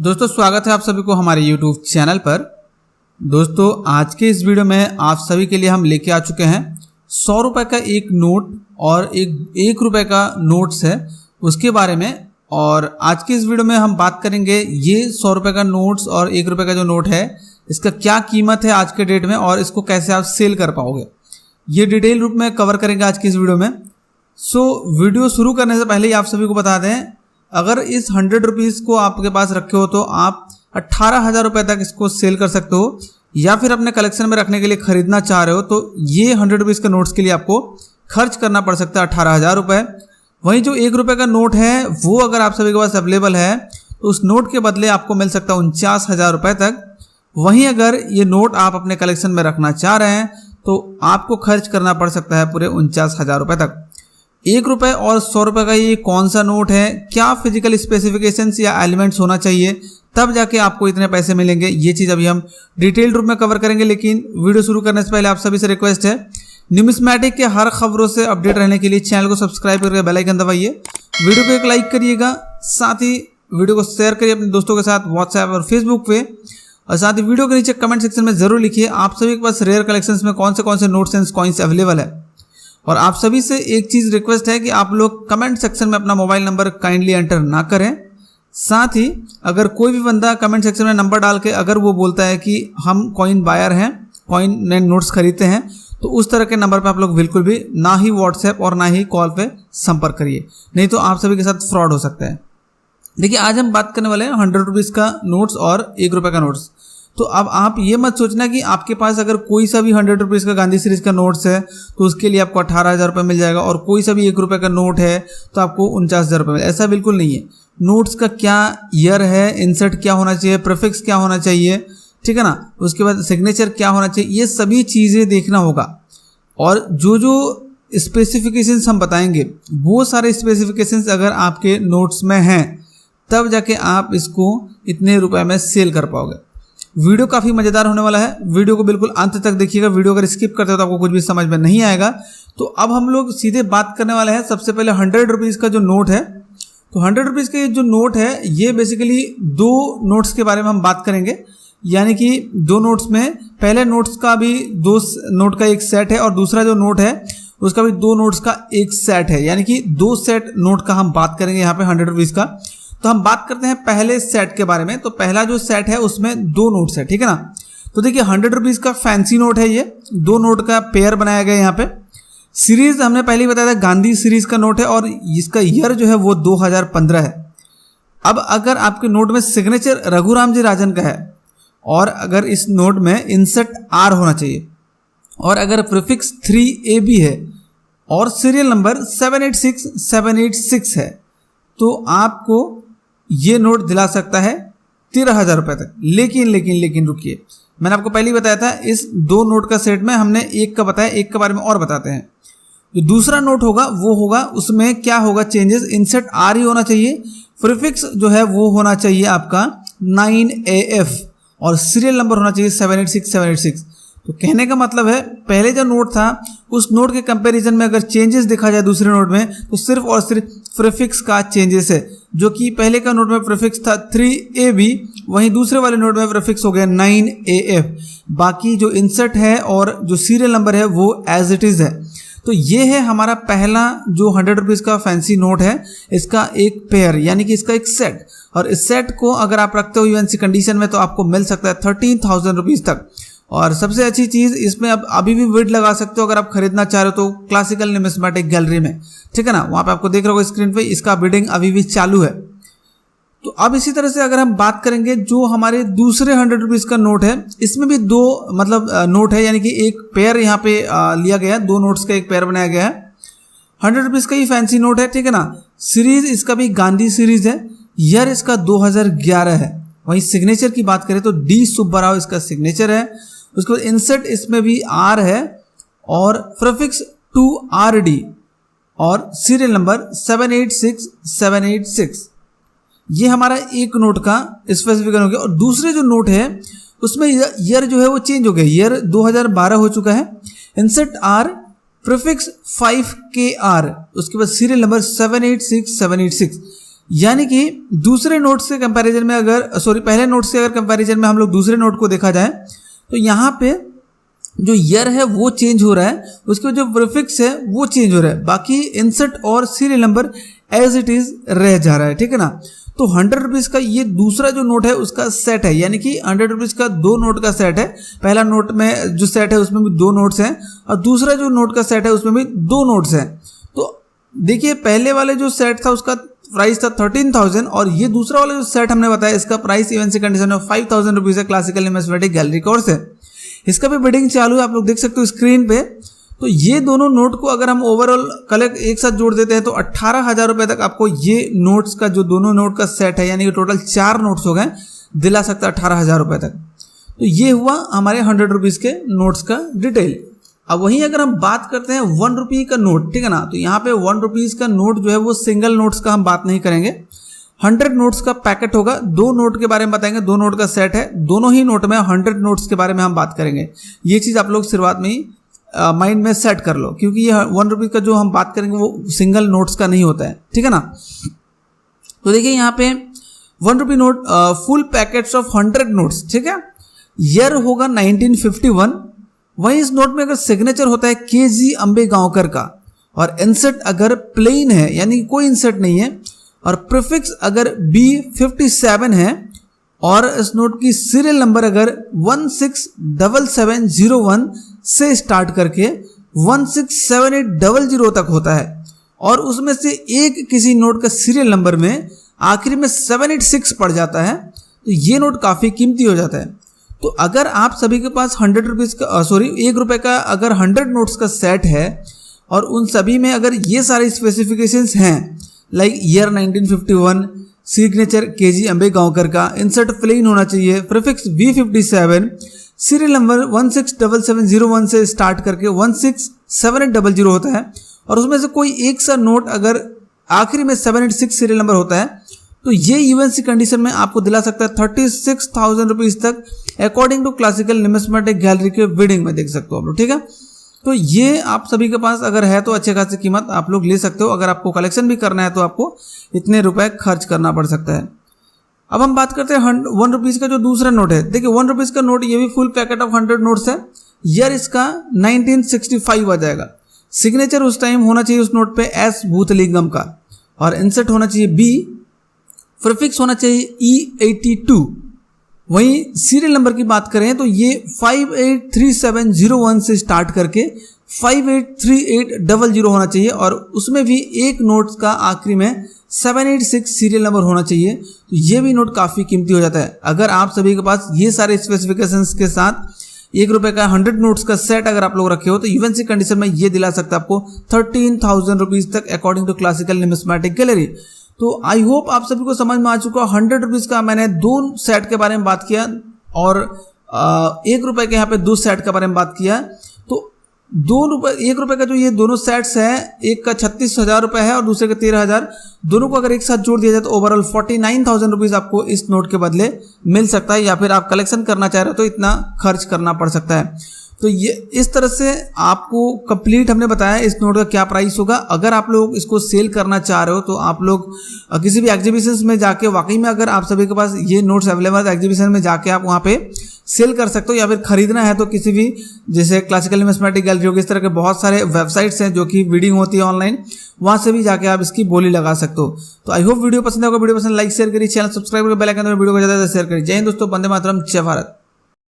दोस्तों स्वागत है आप सभी को हमारे YouTube चैनल पर। दोस्तों आज के इस वीडियो में आप सभी के लिए हम लेके आ चुके हैं 100 रुपये का एक नोट और एक रुपये का नोट्स है उसके बारे में। और आज की इस वीडियो में हम बात करेंगे ये 100 रुपये का नोट्स और 1 रुपये का जो नोट है इसका क्या कीमत है आज के डेट में और इसको कैसे आप सेल कर पाओगे, ये डिटेल रूप में कवर करेंगे आज की इस वीडियो में। वीडियो शुरू करने से पहले ही आप सभी को बता दें, अगर इस 100 रुपीज़ को आपके पास रखे हो तो आप 18,000 रुपये तक इसको सेल कर सकते हो, या फिर अपने कलेक्शन में रखने के लिए खरीदना चाह रहे हो तो ये 100 रुपीज़ के नोट्स के लिए आपको खर्च करना पड़ सकता है 18,000 रुपये। वहीं जो 1 रुपये का नोट है वो अगर आप सभी के पास अवेलेबल है तो उस नोट के बदले आपको मिल सकता है 49,000 रुपये तक। वहीं अगर ये नोट आप अपने कलेक्शन में रखना चाह रहे हैं तो आपको खर्च करना पड़ सकता है पूरे 49,000 रुपये तक। 1 रुपये और 100 रुपये का ये कौन सा नोट है, क्या फिजिकल स्पेसिफिकेशंस या एलिमेंट्स होना चाहिए तब जाके आपको इतने पैसे मिलेंगे, ये चीज़ अभी हम डिटेल रूप में कवर करेंगे। लेकिन वीडियो शुरू करने से पहले आप सभी से रिक्वेस्ट है, न्यूमिस्मैटिक के हर खबरों से अपडेट रहने के लिए चैनल को सब्सक्राइब करके बेल आइकन दबाइए, वीडियो को एक लाइक करिएगा, साथ ही वीडियो को शेयर करिए अपने दोस्तों के साथ व्हाट्सएप और फेसबुक पे, और साथ ही वीडियो के नीचे कमेंट सेक्शन में जरूर लिखिए आप सभी के पास रेयर कलेक्शंस में कौन से नोट्स एंड कॉइन्स अवेलेबल है। और आप सभी से एक चीज़ रिक्वेस्ट है कि आप लोग कमेंट सेक्शन में अपना मोबाइल नंबर काइंडली एंटर ना करें। साथ ही अगर कोई भी बंदा कमेंट सेक्शन में नंबर डाल के अगर वो बोलता है कि हम कॉइन बायर हैं, कॉइन एंड नोट्स खरीदते हैं, तो उस तरह के नंबर पे आप लोग बिल्कुल भी ना ही व्हाट्सएप और ना ही कॉल पे संपर्क करिए, नहीं तो आप सभी के साथ फ्रॉड हो सकता है। देखिए आज हम बात करने वाले हैं 100 रुपीज़ का नोट्स और 1 रुपये का नोट्स। तो अब आप ये मत सोचना कि आपके पास अगर कोई सा भी 100 रुपीज़ का गांधी सीरीज का नोट्स है तो उसके लिए आपको 18,000 रुपये मिल जाएगा, और कोई सा भी 1 रुपये का नोट है तो आपको 49,000 रुपये मिल, ऐसा बिल्कुल नहीं है। नोट्स का क्या ईयर है, इंसर्ट क्या होना चाहिए, प्रीफिक्स क्या होना चाहिए, ठीक है ना, उसके बाद सिग्नेचर क्या होना चाहिए, ये सभी चीज़ें देखना होगा। और जो स्पेसिफिकेशंस हम बताएंगे वो सारे स्पेसिफिकेशंस अगर आपके नोट्स में हैं तब जाके आप इसको इतने रुपए में सेल कर पाओगे। वीडियो काफ़ी मज़ेदार होने वाला है, वीडियो को बिल्कुल अंत तक देखिएगा। वीडियो अगर स्किप करते हो तो आपको कुछ भी समझ में नहीं आएगा। तो अब हम लोग सीधे बात करने वाले हैं सबसे पहले 100 रुपीज़ का जो नोट है। तो 100 रुपीज़ का ये जो नोट है ये बेसिकली 2 नोट्स के बारे में हम बात करेंगे, यानी कि 2 नोट्स में पहले नोट्स का भी 2 नोट का एक सेट है और दूसरा जो नोट है उसका भी 2 नोट्स का एक सेट है, यानी कि 2 सेट नोट का हम बात करेंगे यहाँ पे 100 रुपीज़ का। तो हम बात करते हैं पहले सेट के बारे में। तो पहला जो सेट है उसमें 2 नोट्स है, ठीक है ना। तो देखिए 100 रुपीज़ का फैंसी नोट है, ये 2 नोट का पेयर बनाया गया है यहाँ पे। सीरीज हमने पहले ही बताया था गांधी सीरीज का नोट है और इसका ईयर जो है वो 2015 है। अब अगर आपके नोट में सिग्नेचर रघुराम जी राजन का है और अगर इस नोट में इंसर्ट आर होना चाहिए और अगर प्रीफिक्स 3AB है और सीरियल नंबर 786786 है तो आपको ये नोट दिला सकता है 13,000 रुपये तक। लेकिन रुकिए, मैंने आपको पहले ही बताया था इस 2 नोट का सेट में हमने एक का बताया, एक के बारे में और बताते हैं। जो दूसरा नोट होगा वो होगा, उसमें क्या होगा चेंजेस, इंसर्ट आर ही होना चाहिए, प्रीफिक्स जो है वो होना चाहिए आपका 9AF और सीरियल नंबर होना चाहिए 786786। तो कहने का मतलब है पहले जो नोट था उस नोट के कंपैरिजन में अगर चेंजेस देखा जाए दूसरे नोट में तो सिर्फ और सिर्फ प्रीफिक्स का चेंजेस है, जो कि पहले का नोट में प्रीफिक्स था 3AB, वहीं दूसरे वाले नोट में प्रीफिक्स हो गया 9AF। बाकी जो इंसर्ट है और जो सीरियल नंबर है वो एज इट इज़ है। तो ये है हमारा पहला जो 100 रुपीज़ का फैंसी नोट है, इसका एक पेयर यानी कि इसका एक सेट। और इस सेट को अगर आप रखते हो यूएनसी कंडीशन में तो आपको मिल सकता है 13,000 रुपीज़ तक। और सबसे अच्छी चीज़ इसमें अब अभी भी बिड लगा सकते हो अगर आप खरीदना चाह रहे हो तो क्लासिकल न्यूमिस्मैटिक गैलरी में, ठीक है ना, वहाँ पे आपको देख रहे हो स्क्रीन पे इसका बिडिंग अभी भी चालू है। तो अब इसी तरह से अगर हम बात करेंगे जो हमारे दूसरे 100 रुपीज़ का नोट है, इसमें भी 2 नोट है, यानी कि एक पेयर यहाँ पे लिया गया है, 2 नोट्स का एक पेयर बनाया गया है। 100 रुपीज़ का ये फैंसी नोट है, ठीक है ना। सीरीज इसका भी गांधी सीरीज है, ईयर इसका 2011 है। वहीं सिग्नेचर की बात करें तो डी सुब्बाराव इसका सिग्नेचर है। उसके बाद इंसर्ट इसमें भी आर है और प्रीफिक्स 2RD और सीरियल नंबर 786786। ये हमारा एक नोट का स्पेसिफिकेशन हो गया। और दूसरे जो नोट है उसमें ईयर जो है वो चेंज हो गया, ईयर 2012 हो चुका है। इंसर्ट आर, प्रीफिक्स 5KR, उसके बाद सीरियल नंबर 786786। यानी कि दूसरे नोट्स के कंपैरिजन में पहले नोट्स के अगर कंपैरिजन में हम लोग दूसरे नोट को देखा जाए तो यहाँ पे जो ईयर है वो चेंज हो रहा है, उसके जो प्रीफिक्स है वो चेंज हो रहा है, बाकी इंसर्ट और serial number as it is रह जा रहा है, ठीक है ना। तो 100 रुपीज़ का ये दूसरा जो नोट है उसका सेट है, यानी कि 100 रुपीज़ का 2 नोट का सेट है। पहला नोट में जो सेट है उसमें भी 2 नोट्स हैं और दूसरा जो नोट का सेट है उसमें भी 2 नोट्स हैं। तो देखिए पहले वाले जो सेट था उसका प्राइस था 13,000 और ये दूसरा वाला जो सेट हमने बताया इसका प्राइस इवन सी कंडीशन में 5,000 रुपीज़ है क्लासिकल नुमिस्मेटिक गैलरी कोर्स है। इसका भी बिडिंग चालू है, आप लोग देख सकते हो स्क्रीन पे। तो ये दोनों नोट को अगर हम ओवरऑल कलेक्ट एक साथ जोड़ देते हैं तो 18,000 रुपये तक आपको ये नोट्स का जो दोनों नोट का सेट है, यानी कि टोटल 4 नोट्स हो गए, दिला सकता है 18,000 रुपये तक। तो ये हुआ हमारे 100 रुपीज़ के नोट्स का डिटेल। अब वहीं अगर हम बात करते हैं 1 रुपये का नोट, ठीक है ना, तो यहाँ पे 1 रुपीज़ का नोट जो है वो सिंगल नोट्स का हम बात नहीं करेंगे, 100 नोट्स का पैकेट होगा। 2 नोट के बारे में बताएंगे, 2 नोट का सेट है, दोनों ही नोट में 100 नोट्स के बारे में हम बात करेंगे। ये चीज़ आप लोग शुरुआत में ही माइंड में सेट कर लो, क्योंकि ये 1 रुपये का जो हम बात करेंगे वो सिंगल नोट्स का नहीं होता है, ठीक है ना। तो देखिए यहाँ पे 1 रुपये note full packets of 100 notes, ठीक है। ईयर होगा 1951। वहीं इस नोट में अगर सिग्नेचर होता है KG अंबेगांवकर का और इंसर्ट अगर प्लेन है यानी कोई इंसर्ट नहीं है और प्रीफिक्स अगर B57 है और इस नोट की सीरियल नंबर अगर 167701 से स्टार्ट करके 167800 तक होता है और उसमें से एक किसी नोट का सीरियल नंबर में आखिरी में 786 पड़ जाता है तो ये नोट काफ़ी कीमती हो जाता है। तो अगर आप सभी के पास 100 रुपीज़ का 1 रुपये का अगर 100 नोट्स का सेट है और उन सभी में अगर ये सारे स्पेसिफिकेशंस हैं लाइक ईयर 1951, सिग्नेचर KG अंबेगांवकर का, इंसर्ट प्लेन होना चाहिए, प्रीफिक्स B57, सीरियल नंबर 167701 से स्टार्ट करके 167800 होता है और उसमें से कोई एक सा नोट अगर आखिरी में 786 सीरियल नंबर होता है तो ये इवन सी कंडीशन में आपको दिला सकता है 36,000 रुपीज़ तक according to classical numismatic gallery के बिडिंग में देख सकते हो आप लोग, ठीक है। तो ये आप सभी के पास अगर है तो अच्छे खासी कीमत आप लोग ले सकते हो। अगर आपको कलेक्शन भी करना है तो आपको इतने रुपए खर्च करना पड़ सकता है। अब हम बात करते हैं 1 रुपीज़ का जो दूसरा नोट है। देखिए 1 रुपीज़ का नोट ये भी फुल पैकेट ऑफ 100 नोट्स है। ईयर इसका 1965 आ जाएगा। सिग्नेचर उस टाइम होना चाहिए उस नोट पे S भूतलिंगम का और इंसर्ट होना चाहिए B, प्रीफिक्स होना चाहिए E82। वहीं सीरियल नंबर की बात करें तो ये 583701 से स्टार्ट करके 583800 होना चाहिए और उसमें भी एक नोट का आखिरी में 786 सीरियल नंबर होना चाहिए। तो ये भी नोट काफ़ी कीमती हो जाता है। अगर आप सभी के पास ये सारे स्पेसिफिकेशंस के साथ 1 रुपये का 100 नोट्स का सेट अगर आप लोग रखे हो तो इवन सी कंडीशन में ये दिला सकता है आपको 13,000 रुपीज़ तक according to classical numismatic gallery. तो आई होप आप सभी को समझ में आ चुका। 100 रुपीज़ का मैंने 2 सेट के बारे में बात किया और 1 रुपये के यहाँ पे 2 सेट के बारे में बात किया। तो 1 रुपये का जो ये दोनों सेट्स हैं, एक का 36,000 रुपये है और दूसरे का 13,000, दोनों को अगर एक साथ जोड़ दिया जाए तो ओवरऑल 49,000 रुपीज़ आपको इस नोट के बदले मिल सकता है, या फिर आप कलेक्शन करना चाह रहे हो तो इतना खर्च करना पड़ सकता है। तो ये इस तरह से आपको कंप्लीट हमने बताया इस नोट का क्या प्राइस होगा। अगर आप लोग इसको सेल करना चाह रहे हो तो आप लोग किसी भी एग्जीबिशन में जाके, वाकई में अगर आप सभी के पास ये नोट्स अवेलेबल है एग्जीबिशन में जाके आप वहाँ पे सेल कर सकते हो, या फिर खरीदना है तो किसी भी जैसे क्लासिकल नुमिस्मेटिक गैलरी हो, इस तरह के बहुत सारे वेबसाइट्स हैं जो कि बिडिंग होती है ऑनलाइन, वहाँ से भी जाके आप इसकी बोली लगा सकते हो। तो आई होप वीडियो पसंद होगा। वीडियो पसंद लाइक शेयर करिए, चैनल सब्सक्राइब करके बेल आइकन में वीडियो को ज़्यादा शेयर करिए। जय हिंद दोस्तों, वंदे मातरम, जय भारत।